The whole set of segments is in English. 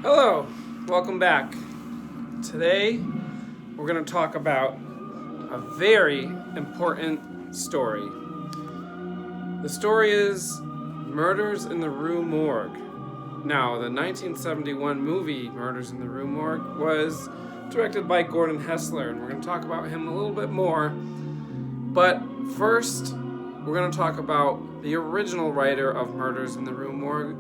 Hello, welcome back. Today we're going to talk about a very important story. The story is Murders in the Rue Morgue. Now, the 1971 movie Murders in the Rue Morgue was directed by Gordon Hessler, and we're going to talk about him a little bit more. But first, we're going to talk about the original writer of Murders in the Rue Morgue,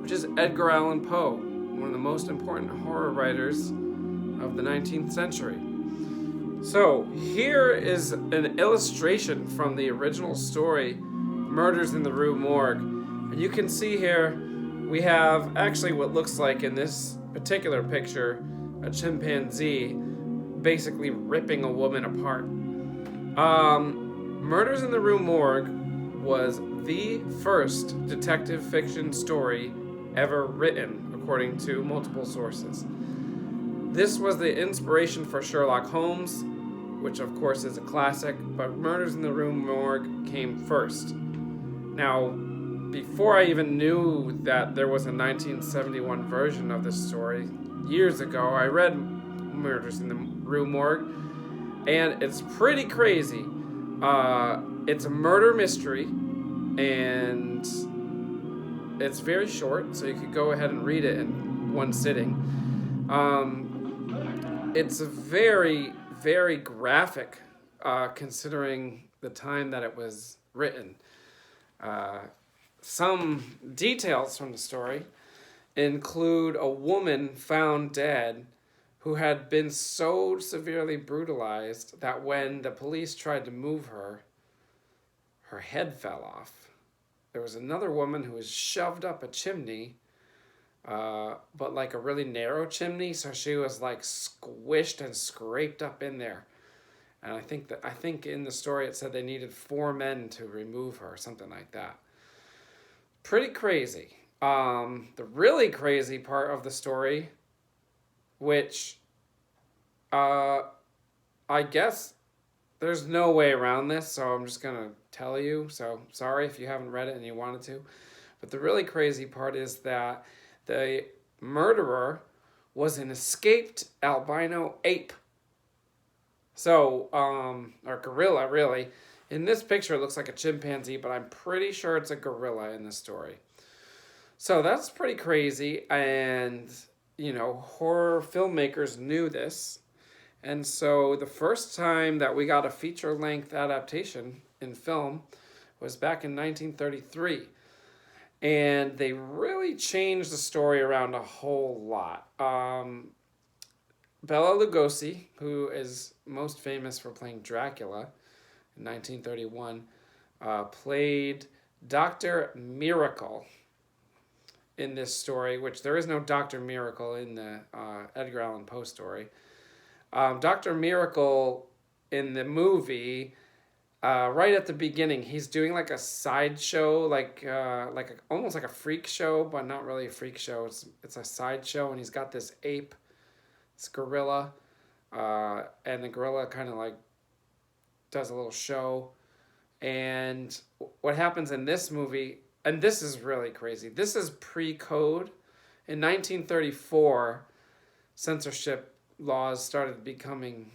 which is Edgar Allan Poe, one of the most important horror writers of the 19th century. So, here is an illustration from the original story, Murders in the Rue Morgue. And you can see here, we have actually what looks like in this particular picture, a chimpanzee basically ripping a woman apart. Murders in the Rue Morgue was the first detective fiction story ever written, according to multiple sources. This was the inspiration for Sherlock Holmes, which of course is a classic, but Murders in the Rue Morgue came first. Now, before I even knew that there was a 1971 version of this story, years ago, I read Murders in the Rue Morgue, and it's pretty crazy. It's a murder mystery, and it's very short, so you could go ahead and read it in one sitting. It's a very, very graphic, considering the time that it was written. Some details from the story include a woman found dead who had been so severely brutalized that when the police tried to move her, her head fell off. There was another woman who was shoved up a chimney, but like a really narrow chimney, so she was like squished and scraped up in there. And I think in the story it said they needed 4 men to remove her, something like that. Pretty crazy. The really crazy part of the story, which I guess there's no way around this, so I'm just gonna tell you. So sorry if you haven't read it and you wanted to. But the really crazy part is that the murderer was an escaped albino ape. So, or gorilla, really. In this picture, it looks like a chimpanzee, but I'm pretty sure it's a gorilla in this story. So that's pretty crazy, and, horror filmmakers knew this. And so the first time that we got a feature-length adaptation in film was back in 1933. And they really changed the story around a whole lot. Bela Lugosi, who is most famous for playing Dracula in 1931, played Dr. Miracle in this story, which there is no Dr. Miracle in the Edgar Allan Poe story. Dr. Miracle in the movie, right at the beginning, he's doing like a sideshow, almost like a freak show, but not really a freak show. It's a sideshow, and he's got this ape, this gorilla, and the gorilla kind of like does a little show. And what happens in this movie, and this is really crazy, this is pre-code. In 1934, censorship laws started becoming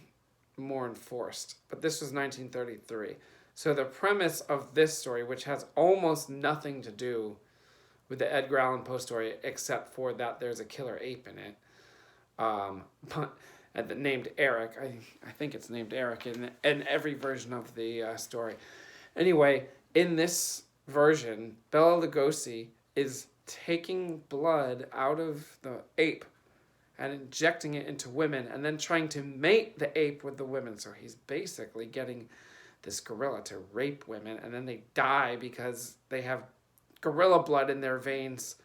more enforced, but this was 1933. So the premise of this story, which has almost nothing to do with the Edgar Allan Poe story, except for that there's a killer ape in it, but named Eric. I think it's named Eric in every version of the story. Anyway, in this version, Bela Lugosi is taking blood out of the ape and injecting it into women, and then trying to mate the ape with the women. So he's basically getting this gorilla to rape women, and then they die because they have gorilla blood in their veins.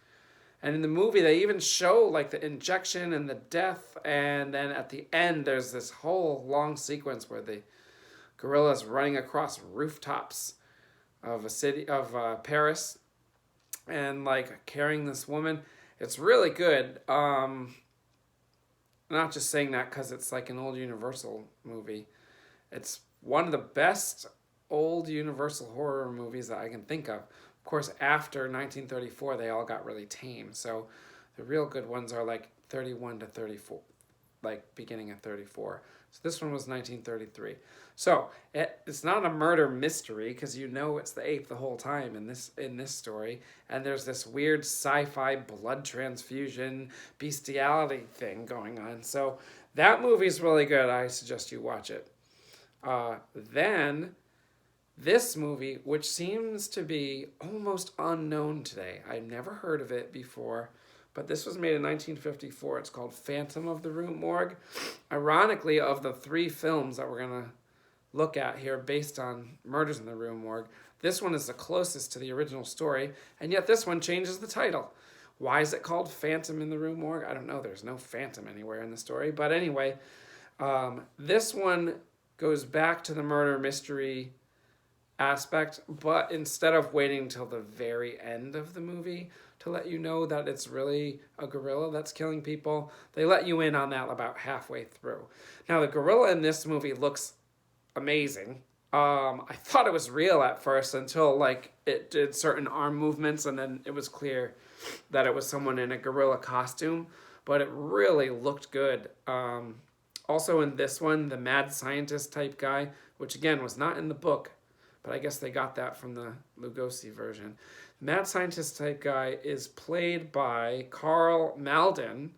And in the movie, they even show like the injection and the death, and then at the end, there's this whole long sequence where the gorilla's running across rooftops of a city of Paris, and like carrying this woman. It's really good. Not just saying that because it's like an old Universal movie. It's one of the best old Universal horror movies that I can think of. Of course, after 1934, they all got really tame. So The real good ones are like 31 to 34, like beginning at 34. So this one was 1933. So it's not a murder mystery because you know it's the ape the whole time in this story, and there's this weird sci-fi blood transfusion bestiality thing going on. So that movie's really good. I suggest you watch it. Then this movie, which seems to be almost unknown today, I've never heard of it before, but this was made in 1954. It's called Phantom of the Rue Morgue. Ironically, of the 3 films that we're going to look at here based on Murders in the Rue Morgue, this one is the closest to the original story, and yet this one changes the title. Why is it called Phantom in the Rue Morgue? I don't know. There's no phantom anywhere in the story. But anyway, this one goes back to the murder mystery aspect, but instead of waiting till the very end of the movie to let you know that it's really a gorilla that's killing people, they let you in on that about halfway through. Now, the gorilla in this movie looks amazing. I thought it was real at first until like it did certain arm movements, and then it was clear that it was someone in a gorilla costume, but it really looked good. Also in this one, the mad scientist type guy, which again was not in the book, but I guess they got that from the Lugosi version. Mad scientist type guy is played by Carl Malden,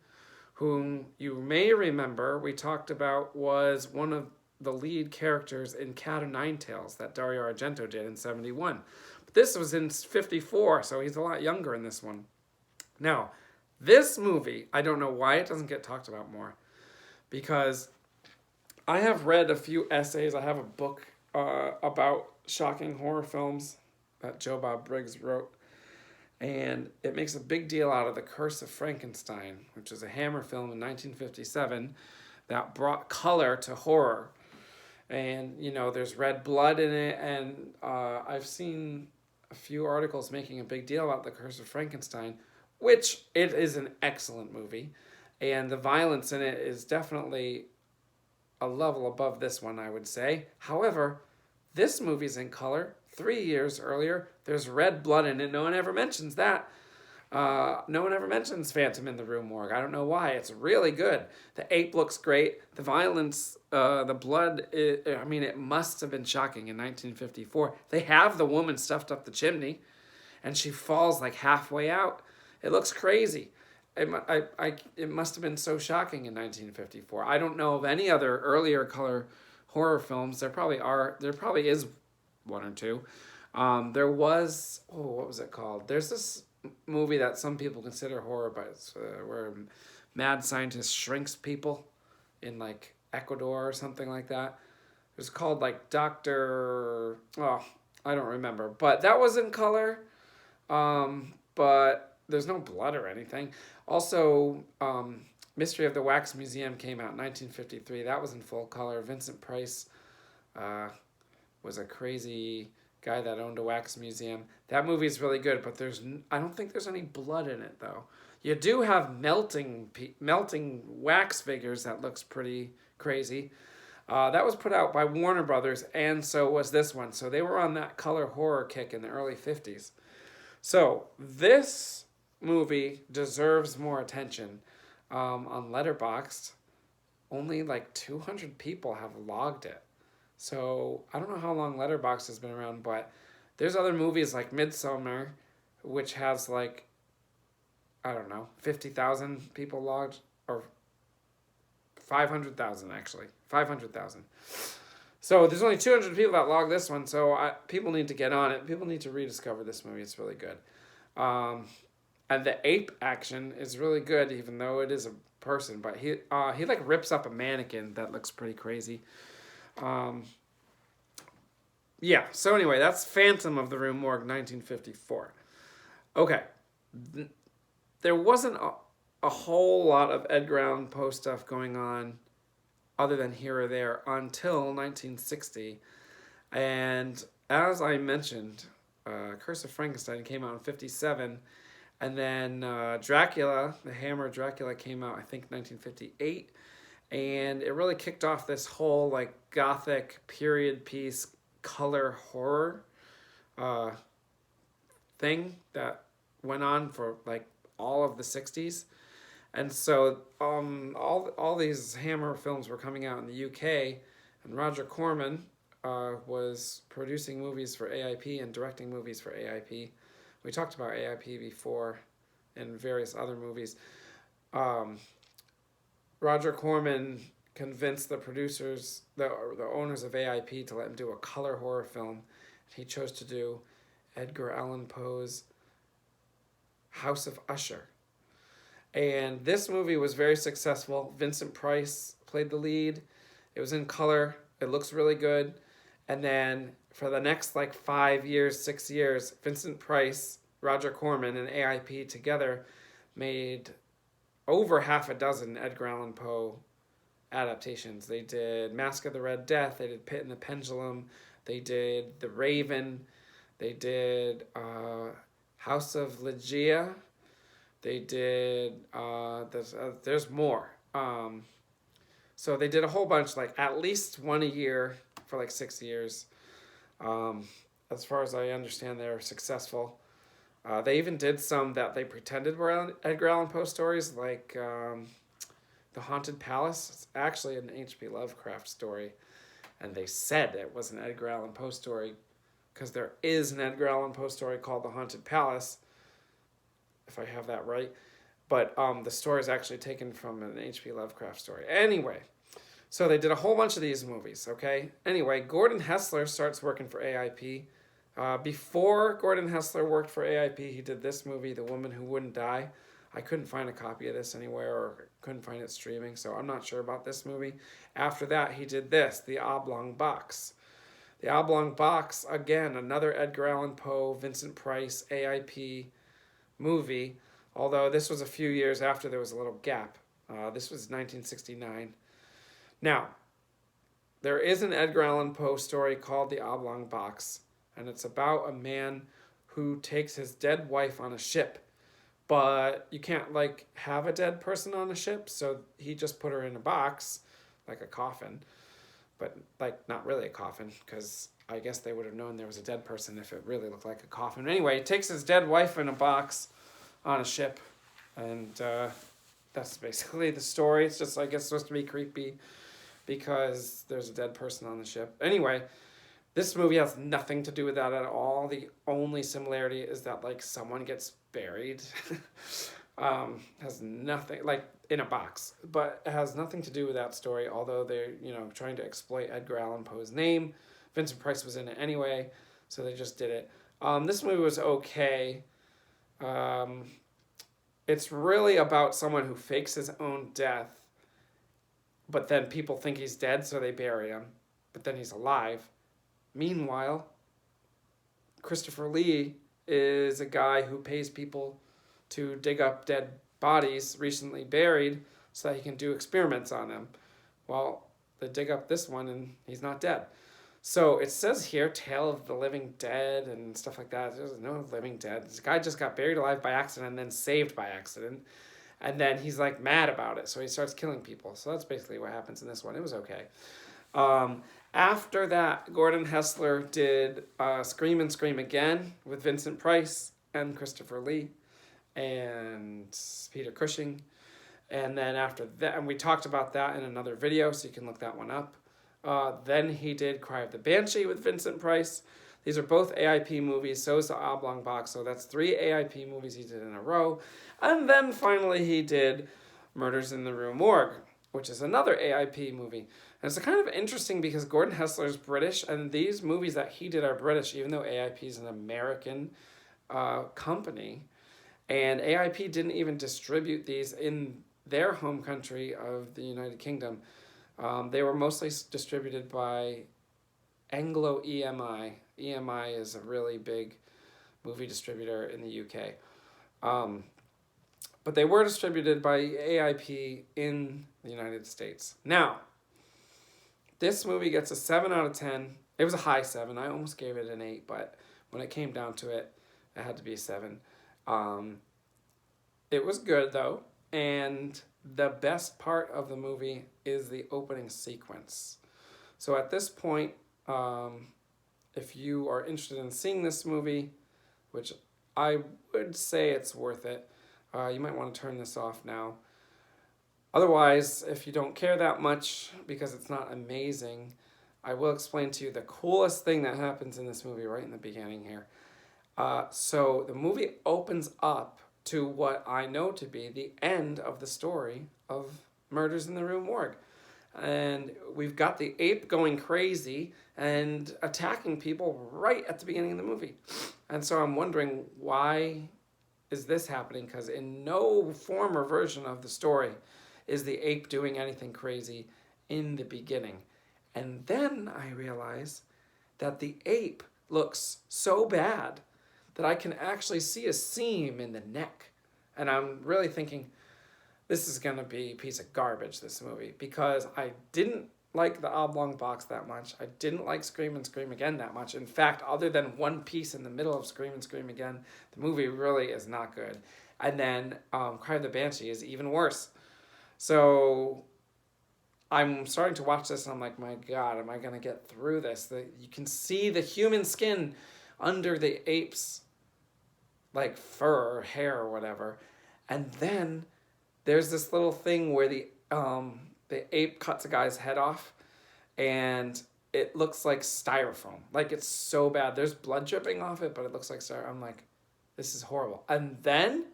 whom you may remember we talked about was one of the lead characters in Cat o' Nine Tails that Dario Argento did in 71. But this was in 54, so he's a lot younger in this one. Now, this movie, I don't know why it doesn't get talked about more, because I have read a few essays. I have a book about shocking horror films that Joe Bob Briggs wrote, and it makes a big deal out of The Curse of Frankenstein, which is a Hammer film in 1957 that brought color to horror. And, you know, there's red blood in it, and I've seen a few articles making a big deal about The Curse of Frankenstein, which it is an excellent movie, and the violence in it is definitely a level above this one, I would say. However, this movie's in color. 3 years earlier, there's red blood in it. No one ever mentions that. No one ever mentions Phantom in the Rue Morgue. I don't know why. It's really good. The ape looks great. The violence, the blood, it must have been shocking in 1954. They have the woman stuffed up the chimney, and she falls like halfway out. It looks crazy. It must have been so shocking in 1954. I don't know of any other earlier color horror films. There probably is one or two. There was, what was it called? There's this movie that some people consider horror, but it's where a mad scientist shrinks people in like Ecuador or something like that. It was called like Dr. Oh, I don't remember, but that was in color. But there's no blood or anything. Also, Mystery of the Wax Museum came out in 1953. That was in full color. Vincent Price was a crazy guy that owned a wax museum. That movie's really good, but I don't think there's any blood in it, though. You do have melting wax figures that looks pretty crazy. That was put out by Warner Brothers, and so was this one. So they were on that color horror kick in the early 50s. So this movie deserves more attention. On Letterboxd, only like 200 people have logged it. So I don't know how long Letterboxd has been around, but there's other movies like Midsommar, which has like, I don't know, 50,000 people logged, or 500,000 actually, 500,000. So there's only 200 people that logged this one, so people need to get on it. People need to rediscover this movie. It's really good. And the ape action is really good, even though it is a person. But he like rips up a mannequin that looks pretty crazy. Yeah. So anyway, that's Phantom of the Rue Morgue, 1954. Okay. There wasn't a whole lot of Edgar Allan Poe stuff going on, other than here or there, until 1960. And as I mentioned, Curse of Frankenstein came out in 57. And then Dracula, the Hammer Dracula, came out, I think, 1958. And it really kicked off this whole, like, gothic period piece color horror thing that went on for, like, all of the 60s. And so all these Hammer films were coming out in the UK, and Roger Corman was producing movies for AIP and directing movies for AIP. We talked about AIP before in various other movies. Um, Roger Corman convinced the producers, the owners of AIP, to let him do a color horror film. He chose to do Edgar Allan Poe's House of Usher. And this movie was very successful. Vincent Price played the lead. It was in color. It looks really good. And then for the next 5 years, 6 years, Vincent Price, Roger Corman, and AIP together made over half a dozen Edgar Allan Poe adaptations. They did Mask of the Red Death. They did Pit and the Pendulum. They did The Raven. They did House of Ligeia. They did, there's more. So they did a whole bunch, at least one a year for 6 years. As far as I understand, they're successful. They even did some that they pretended were Edgar Allan Poe stories, like The Haunted Palace. It's actually an H.P. Lovecraft story. And they said it was an Edgar Allan Poe story because there is an Edgar Allan Poe story called The Haunted Palace, if I have that right. But the story is actually taken from an H.P. Lovecraft story. Anyway, so they did a whole bunch of these movies, okay? Anyway, Gordon Hessler starts working for AIP. Before Gordon Hessler worked for AIP, he did this movie, The Woman Who Wouldn't Die. I couldn't find a copy of this anywhere, or couldn't find it streaming, so I'm not sure about this movie. After that, he did this, The Oblong Box. The Oblong Box, again, another Edgar Allan Poe, Vincent Price, AIP movie, although this was a few years after there was a little gap. This was 1969. Now, there is an Edgar Allan Poe story called The Oblong Box, and it's about a man who takes his dead wife on a ship, but you can't have a dead person on a ship, so he just put her in a box, like a coffin, but not really a coffin, because I guess they would have known there was a dead person if it really looked like a coffin. Anyway, he takes his dead wife in a box on a ship, and that's basically the story. It's just, I guess, supposed to be creepy because there's a dead person on the ship. Anyway, this movie has nothing to do with that at all. The only similarity is that someone gets buried. Has nothing, in a box, but it has nothing to do with that story, although they're trying to exploit Edgar Allan Poe's name. Vincent Price was in it anyway, so they just did it. This movie was okay. It's really about someone who fakes his own death, but then people think he's dead, so they bury him, but then he's alive. Meanwhile, Christopher Lee is a guy who pays people to dig up dead bodies recently buried so that he can do experiments on them. Well, they dig up this one and he's not dead. So it says here, Tale of the Living Dead and stuff like that. There's no living dead. This guy just got buried alive by accident and then saved by accident. And then he's mad about it, so he starts killing people. So that's basically what happens in this one. It was okay. After that, Gordon Hessler did Scream and Scream Again with Vincent Price and Christopher Lee and Peter Cushing. And then after that, and we talked about that in another video, so you can look that one up. Then he did Cry of the Banshee with Vincent Price. These are both AIP movies, so is The Oblong Box, so that's 3 AIP movies he did in a row. And then finally he did Murders in the Rue Morgue, which is another AIP movie. And it's kind of interesting because Gordon Hessler is British, and these movies that he did are British, even though AIP is an American company. And AIP didn't even distribute these in their home country of the United Kingdom. They were mostly distributed by Anglo EMI. EMI is a really big movie distributor in the UK. But they were distributed by AIP in the United States. Now, this movie gets a 7 out of 10. It was a high 7. I almost gave it an 8, but when it came down to it, it had to be a 7. It was good, though, and the best part of the movie is the opening sequence. So at this point, if you are interested in seeing this movie, which I would say it's worth it, You might want to turn this off now. Otherwise, if you don't care that much because it's not amazing, I will explain to you the coolest thing that happens in this movie right in the beginning here. So the movie opens up to what I know to be the end of the story of Murders in the Rue Morgue. And we've got the ape going crazy and attacking people right at the beginning of the movie. And so I'm wondering, why is this happening? Because in no former version of the story is the ape doing anything crazy in the beginning. And then I realize that the ape looks so bad that I can actually see a seam in the neck. And I'm really thinking, this is going to be a piece of garbage, this movie, because I didn't like the Oblong Box that much. I didn't like Scream and Scream Again that much. In fact, other than one piece in the middle of Scream and Scream Again, the movie really is not good. And then Cry of the Banshee is even worse. So I'm starting to watch this and I'm like, my God, am I going to get through this? You can see the human skin under the ape's like fur or hair or whatever. And then there's this little thing where the ape cuts a guy's head off and it looks like styrofoam. Like, it's so bad. There's blood dripping off it, but it looks like styrofoam. I'm like, this is horrible. And then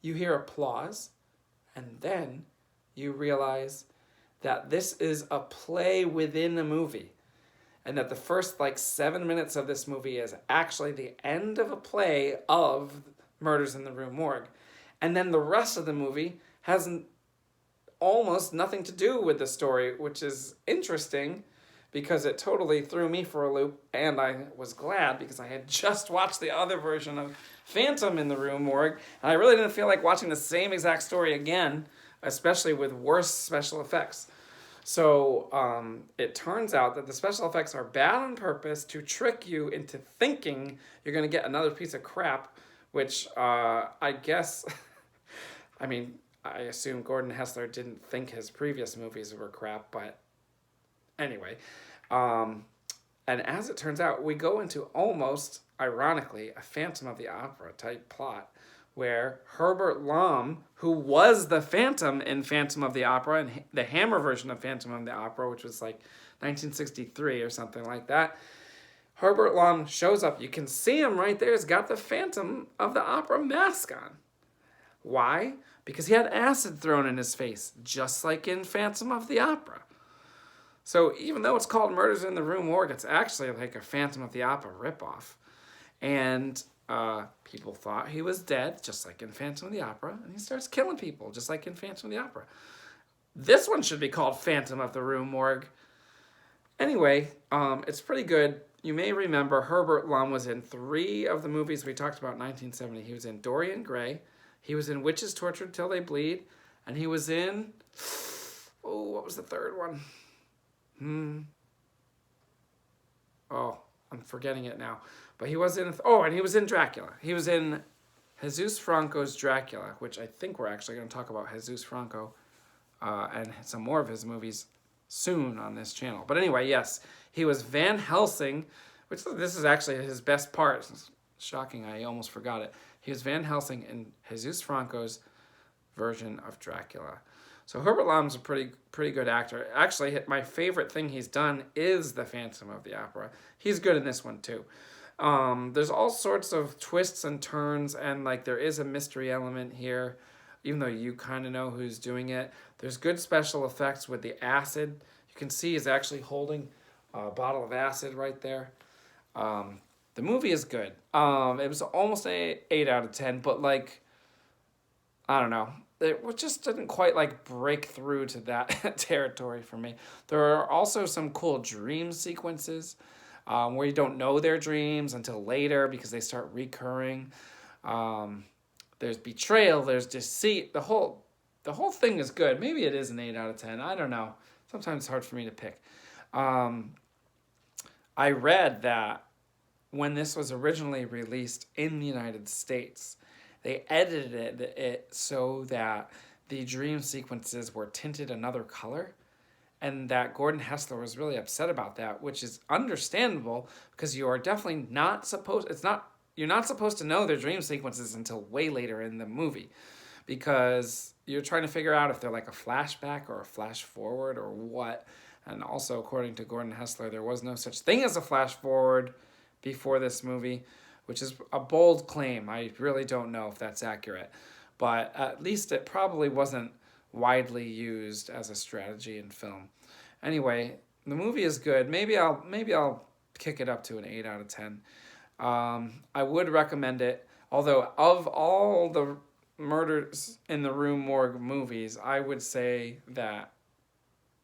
you hear applause, and then you realize that this is a play within a movie, and that the first 7 minutes of this movie is actually the end of a play of Murders in the Rue Morgue. And then the rest of the movie has almost nothing to do with the story, which is interesting because it totally threw me for a loop, and I was glad because I had just watched the other version of Phantom in the Rue Morgue, and I really didn't feel like watching the same exact story again, especially with worse special effects. So it turns out that the special effects are bad on purpose to trick you into thinking you're going to get another piece of crap, which I guess... I mean, I assume Gordon Hessler didn't think his previous movies were crap, but anyway. And as it turns out, we go into almost, ironically, a Phantom of the Opera type plot, where Herbert Lom, who was the Phantom in Phantom of the Opera, and the Hammer version of Phantom of the Opera, which was 1963 or something like that, Herbert Lom shows up. You can see him right there. He's got the Phantom of the Opera mask on. Why? Because he had acid thrown in his face, just like in Phantom of the Opera. So even though it's called Murders in the Rue Morgue, it's actually like a Phantom of the Opera ripoff. And people thought he was dead, just like in Phantom of the Opera, and he starts killing people, just like in Phantom of the Opera. This one should be called Phantom of the Rue Morgue. Anyway, it's pretty good. You may remember Herbert Lom was in 3 of the movies we talked about in 1970. He was in Dorian Gray. He was in Witches Tortured Till They Bleed. And he was in... Oh, what was the third one? Oh, I'm forgetting it now. But he was in... Oh, and he was in Dracula. He was in Jesus Franco's Dracula, which I think we're actually going to talk about Jesus Franco and some more of his movies soon on this channel. But anyway, yes, he was Van Helsing, which this is actually his best part. It's shocking, I almost forgot it. He was Van Helsing in Jesus Franco's version of Dracula. So Herbert Lom's a pretty good actor. Actually, my favorite thing he's done is the Phantom of the Opera. He's good in this one too. There's all sorts of twists and turns, and there is a mystery element here, even though you kind of know who's doing it. There's good special effects with the acid. You can see he's actually holding a bottle of acid right there. The movie is good. It was almost an 8 out of 10, but I don't know. It just didn't quite break through to that territory for me. There are also some cool dream sequences where you don't know their dreams until later because they start recurring. There's betrayal, there's deceit. The whole thing is good. Maybe it is an 8 out of 10. I don't know. Sometimes it's hard for me to pick. I read that when this was originally released in the United States, they edited it so that the dream sequences were tinted another color, and that Gordon Hessler was really upset about that, which is understandable because you are definitely not supposed... It's not you're not supposed to know their dream sequences until way later in the movie, because you're trying to figure out if they're like a flashback or a flash forward or what. And also, according to Gordon Hessler, there was no such thing as a flash forward before this movie, which is a bold claim. I really don't know if that's accurate, but at least it probably wasn't widely used as a strategy in film. Anyway, the movie is good. Maybe I'll kick it up to an 8 out of 10. I would recommend it. Although of all the murders in the Rue Morgue movies, I would say that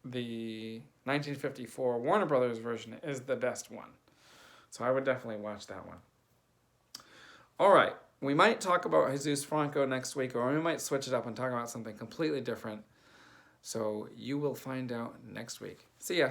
the 1954 Warner Brothers version is the best one. So I would definitely watch that one. All right. We might talk about Jesus Franco next week, or we might switch it up and talk about something completely different. So you will find out next week. See ya.